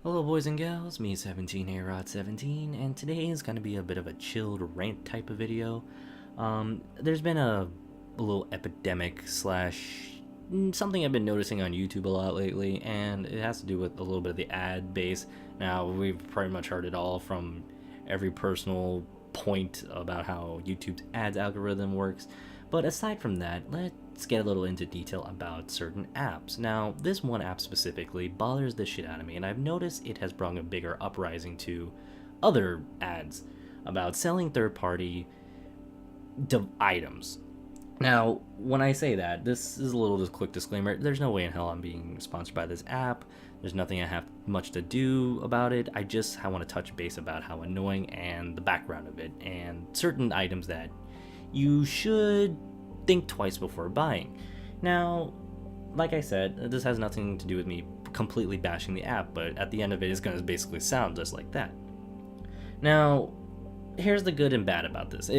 Hello, boys and gals, me 17 A-Rod 17, and today is going to be a bit of a chilled rant type of video. There's been a little epidemic slash something I've been noticing on YouTube a lot lately, and it has to do with a little bit of the ad base. Now, we've pretty much heard it all from every personal point about how YouTube's ads algorithm works, but aside from that, let's get a little into detail about certain apps. Now, this one app specifically bothers the shit out of me, and I've noticed it has brought a bigger uprising to other ads about selling third-party items. Now, when I say that, this is a little just quick disclaimer. There's no way in hell I'm being sponsored by this app. There's nothing I have much to do about it. I want to touch base about how annoying and the background of it, and certain items that you should think twice before buying. Now, like I said, this has nothing to do with me completely bashing the app, but at the end of it, it's going to basically sound just like that. Now, here's the good and bad about this.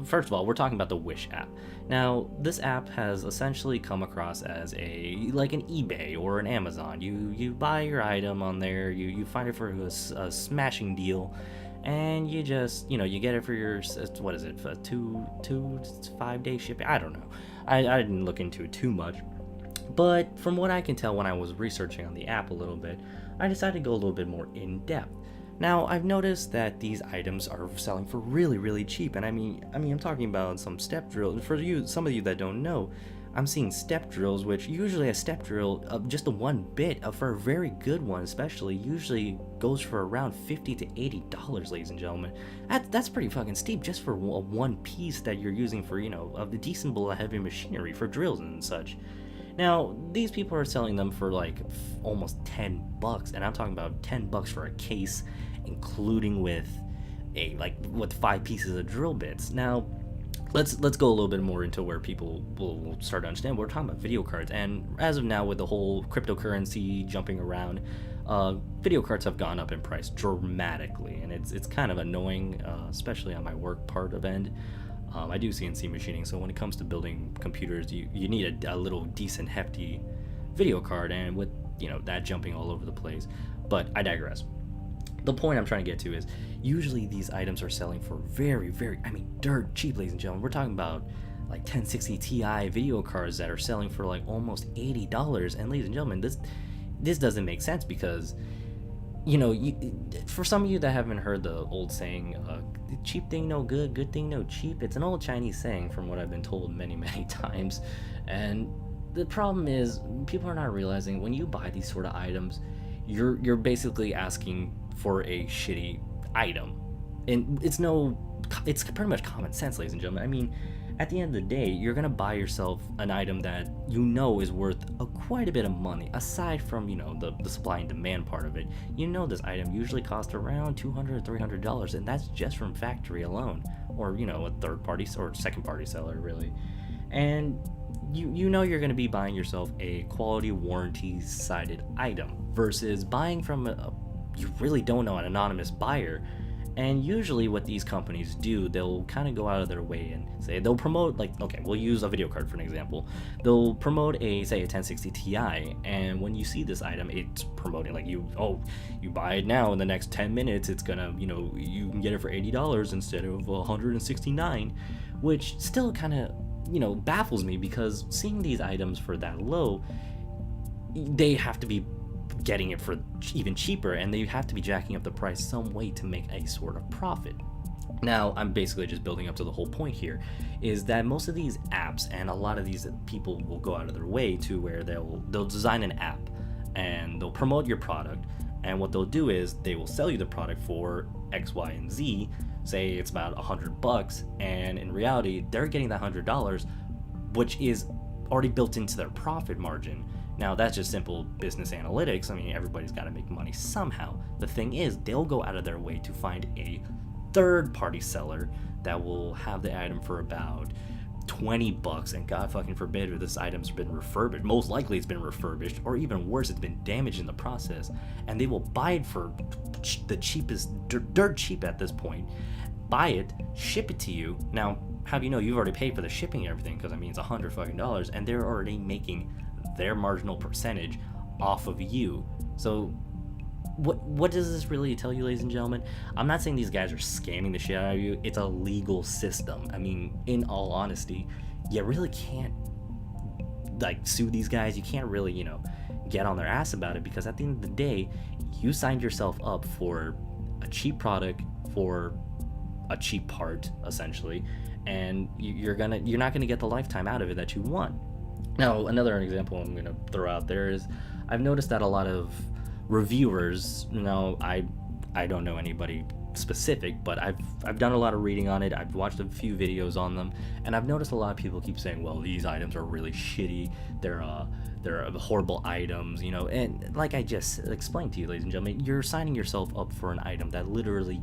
First of all, we're talking about the Wish app. Now, this app has essentially come across as like an eBay or an Amazon. You buy your item on there, you find it for a smashing deal, and you just, you get it for your, what is it, for 5-day shipping? I don't know. I didn't look into it too much. But from what I can tell when I was researching on the app a little bit, I decided to go a little bit more in depth. Now, I've noticed that these items are selling for really, really cheap. And I mean, I'm talking about some step drills. For you, some of you that don't know, I'm seeing step drills, which usually a step drill, just the one bit, for a very good one especially, usually goes for around $50 to $80, ladies and gentlemen. That's pretty fucking steep just for one piece that you're using for, a decent bit of heavy machinery for drills and such. Now, these people are selling them for like almost $10, and I'm talking about $10 for a case, including with with 5 pieces of drill bits. Now, let's go a little bit more into where people will start to understand. We're talking about video cards, and as of now, with the whole cryptocurrency jumping around, video cards have gone up in price dramatically, and it's kind of annoying, especially on my work part of end. I do CNC machining, so when it comes to building computers, you need a little decent hefty video card, and with that jumping all over the place. But I digress. The point I'm trying to get to is usually these items are selling for very, very, dirt cheap, ladies and gentlemen. We're talking about like 1060 Ti video cards that are selling for like almost $80. And ladies and gentlemen, this doesn't make sense because, for some of you that haven't heard the old saying, cheap thing no good, good thing no cheap, it's an old Chinese saying from what I've been told many, many times. And the problem is people are not realizing when you buy these sort of items, you're basically asking for a shitty item, and it's pretty much common sense, ladies and gentlemen. At the end of the day, you're gonna buy yourself an item that is worth quite a bit of money. Aside from the supply and demand part of it, this item usually costs around $200 to $300, and that's just from factory alone, or a third party or second party seller really. And you're going to be buying yourself a quality warranty sided item versus buying from you really don't know, an anonymous buyer. And usually what these companies do, they'll kind of go out of their way and say, they'll promote, we'll use a video card for an example. They'll promote a 1060 Ti, and when you see this item, it's promoting you buy it now, in the next 10 minutes it's gonna, you can get it for $80 instead of $169, which still kind of baffles me, because seeing these items for that low, they have to be getting it for even cheaper, and they have to be jacking up the price some way to make a sort of profit. Now, I'm basically just building up to the whole point here, is that most of these apps and a lot of these people will go out of their way to where they'll design an app and they'll promote your product, and what they'll do is they will sell you the product for X, Y, and Z. Say it's about $100, and in reality they're getting that $100, which is already built into their profit margin. Now, that's just simple business analytics. Everybody's got to make money somehow. The thing is, they'll go out of their way to find a third-party seller that will have the item for about $20, and God fucking forbid if this item's been refurbished. Most likely it's been refurbished, or even worse, it's been damaged in the process, and they will buy it for the cheapest, dirt cheap at this point, buy it, ship it to you. Now, how do you know you've already paid for the shipping and everything? Because it's $100 fucking, and they're already making their marginal percentage off of you. So what does this really tell you, ladies and gentlemen? I'm not saying these guys are scamming the shit out of you. It's a legal system. I mean, in all honesty, you really can't like sue these guys. You can't really, get on their ass about it, because at the end of the day, you signed yourself up for a cheap product for a cheap part, essentially, and you're not gonna get the lifetime out of it that you want. Now, another example I'm gonna throw out there is I've noticed that a lot of reviewers, I don't know anybody specific, but I've done a lot of reading on it. I've watched a few videos on them, and I've noticed a lot of people keep saying, well, these items are really shitty, they're horrible items, and like I just explained to you, ladies and gentlemen, you're signing yourself up for an item that literally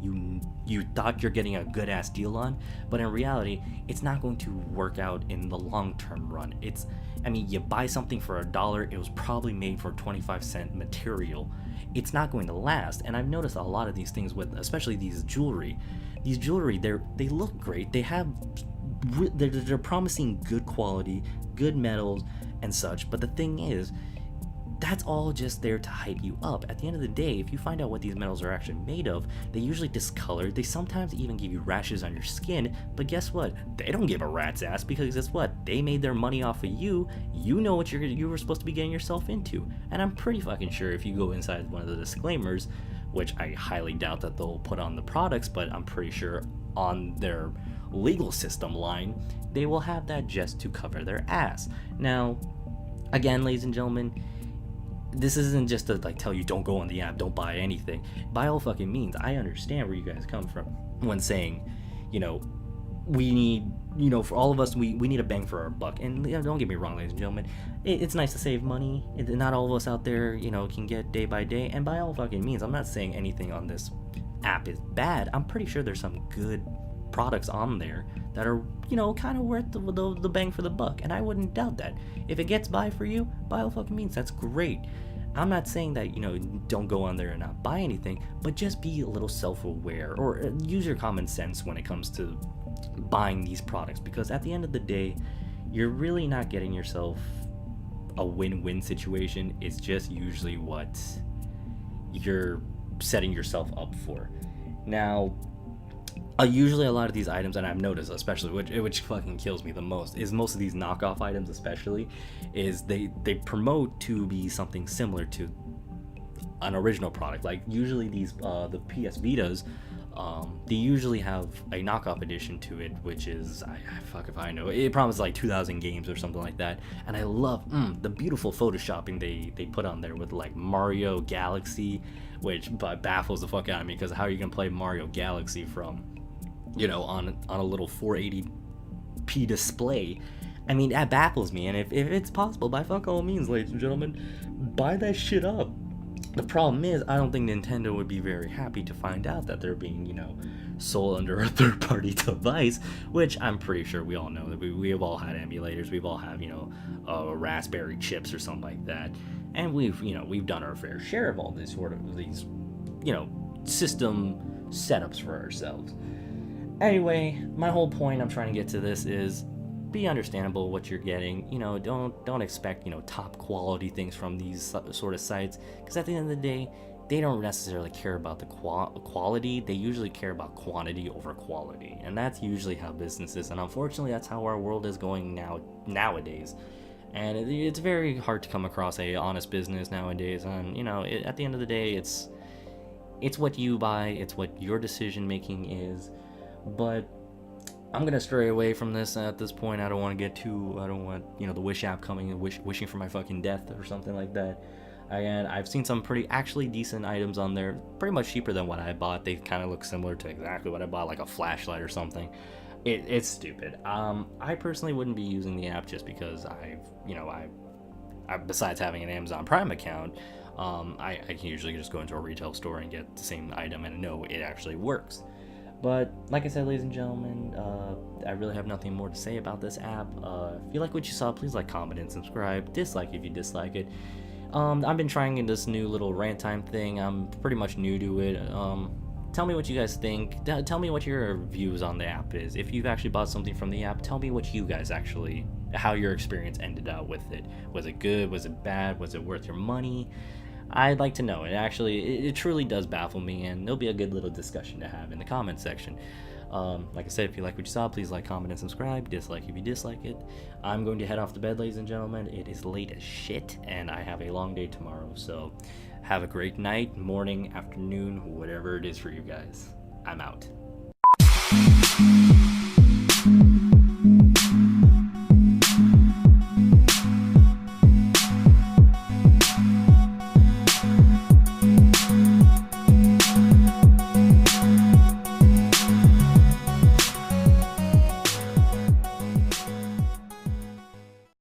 you thought you're getting a good ass deal on, but in reality it's not going to work out in the long term run. You buy something for $1, it was probably made for 25-cent material. It's not going to last. And I've noticed a lot of these things with, especially these jewelry, they look great, they're promising good quality, good metals and such, but the thing is, that's all just there to hype you up. At the end of the day, if you find out what these metals are actually made of, they usually discolor, they sometimes even give you rashes on your skin, but guess what? They don't give a rat's ass, because guess what? They made their money off of you. You know what you were supposed to be getting yourself into. And I'm pretty fucking sure if you go inside one of the disclaimers, which I highly doubt that they'll put on the products, but I'm pretty sure on their legal system line, they will have that just to cover their ass. Now, again, ladies and gentlemen, this isn't just to like tell you don't go on the app, don't buy anything. By all fucking means, I understand where you guys come from when saying, we need, for all of us, we need a bang for our buck. And don't get me wrong, ladies and gentlemen, it's nice to save money. Not all of us out there, can get day by day. And by all fucking means, I'm not saying anything on this app is bad. I'm pretty sure there's some good products on there that are, kind of worth the bang for the buck. And I wouldn't doubt that. If it gets by for you, by all fucking means, that's great. I'm not saying that, don't go on there and not buy anything, but just be a little self-aware, or use your common sense when it comes to buying these products, because at the end of the day, you're really not getting yourself a win-win situation. It's just usually what you're setting yourself up for. Now, usually a lot of these items, and I've noticed especially, which fucking kills me the most, is most of these knockoff items especially, is they promote to be something similar to an original product. Like usually these the PS Vitas, they usually have a knockoff edition to it, which is, I fuck if I know, it promises like 2,000 games or something like that. And I love the beautiful photoshopping they put on there with like Mario Galaxy, which baffles the fuck out of me, because how are you gonna play Mario Galaxy from, on a little 480p display? I mean, that baffles me. And if it's possible, by fuck all means, ladies and gentlemen, buy that shit up. The problem is, I don't think Nintendo would be very happy to find out that they're being, sold under a third-party device, which I'm pretty sure we all know that we have all had emulators, we've all had, Raspberry chips or something like that, and we've done our fair share of all these system setups for ourselves. Anyway, my whole point I'm trying to get to this is, be understandable what you're getting. Don't expect top quality things from these sort of sites, because at the end of the day, they don't necessarily care about the quality. They usually care about quantity over quality, and that's usually how business is. And unfortunately, that's how our world is going nowadays. And it's very hard to come across a honest business nowadays. And at the end of the day, it's what you buy, it's what your decision making is. But I'm gonna stray away from this at this point. I don't want the Wish app coming and wishing for my fucking death or something like that. And I've seen some pretty actually decent items on there, pretty much cheaper than what I bought. They kind of look similar to exactly what I bought, like a flashlight or something. It's stupid. I personally wouldn't be using the app just because I besides having an Amazon Prime account, I can usually just go into a retail store and get the same item and know it actually works. But like I said, ladies and gentlemen, I really have nothing more to say about this app. If you like what you saw, please like, comment, and subscribe. Dislike if you dislike it. I've been trying this new little rant time thing. I'm pretty much new to it. Tell me what you guys think. Tell me what your views on the app is. If you've actually bought something from the app, tell me what you guys how your experience ended out with it. Was it good? Was it bad? Was it worth your money? I'd like to know. It truly does baffle me, and there'll be a good little discussion to have in the comment section. Like I said, if you like what you saw, please like, comment, and subscribe. Dislike if you dislike it. I'm going to head off to bed, ladies and gentlemen. It is late as shit, and I have a long day tomorrow. So have a great night, morning, afternoon, whatever it is for you guys. I'm out.